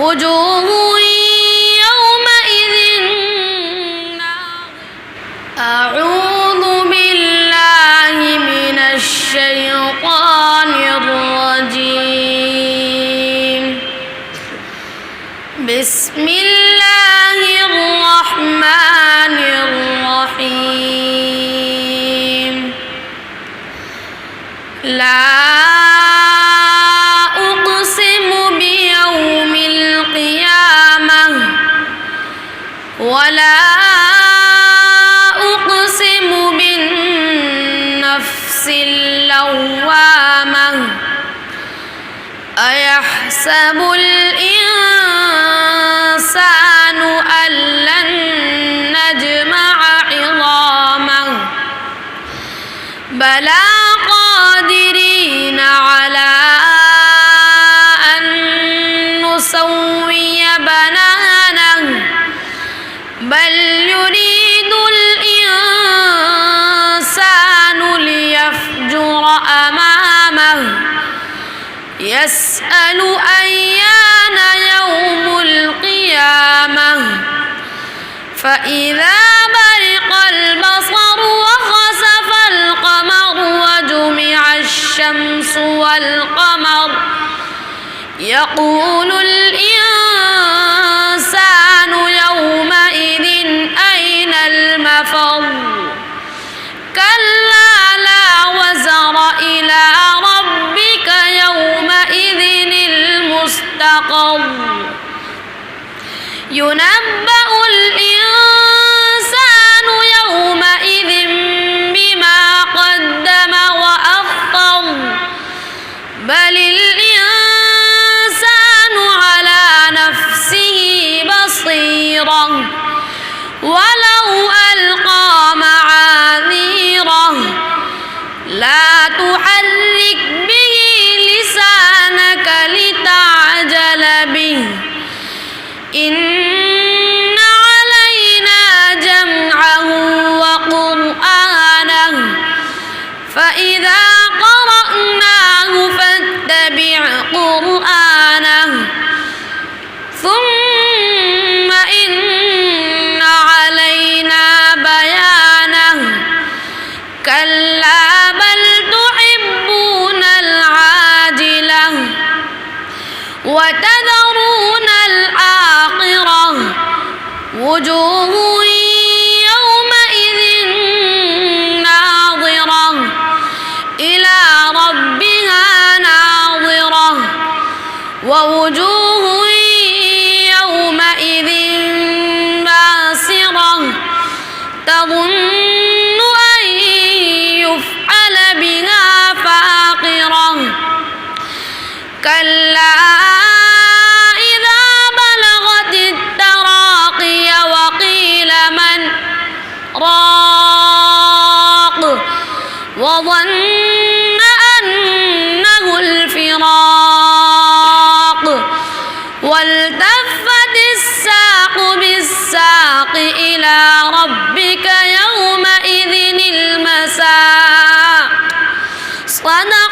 وجوه يومئذ ناظرة. أعوذ بالله من الشيطان الرجيم. بسم الله الرحمن الرحيم. لا أقسم بيوم القيامة ولا أقسم بالنفس اللوامة. أيحسب الإنسان أن لن نجمع عظامه بلى قادرين على أن نسوي بنانه بل يريد الإنسان ليفجر أمامه يسأل أيان يوم القيامة فإذا برق البصر وخسف القمر وجمع الشمس والقمر يقول الإنسان يومئذ أين المفر. كلا لا وزر إلى ربك يومئذ المستقر. ينبأ الإنسان يومئذ بما قدم وأخر بل الإنسان على نفسه بصيرة ولو ألقى معاذيره. لا تحرك به لسانك لتعجل به إن علينا جمعه وقرآنه فإذا قرأناه فاتبع قرآنه ثم إن علينا بيانه. كلا بل تحبون العاجلة وتذرون الآخرة. وجوه يومئذ ناظرة إلى ربها ناظرة ووجوه يومئذ باسرة تظن أن يفعل بها فاقرة. كلا إذا بلغت التراقي وقيل من راق وظن أنه الفراق والتفت الساق بالساق إلى ربك يومئذ المساق. صدق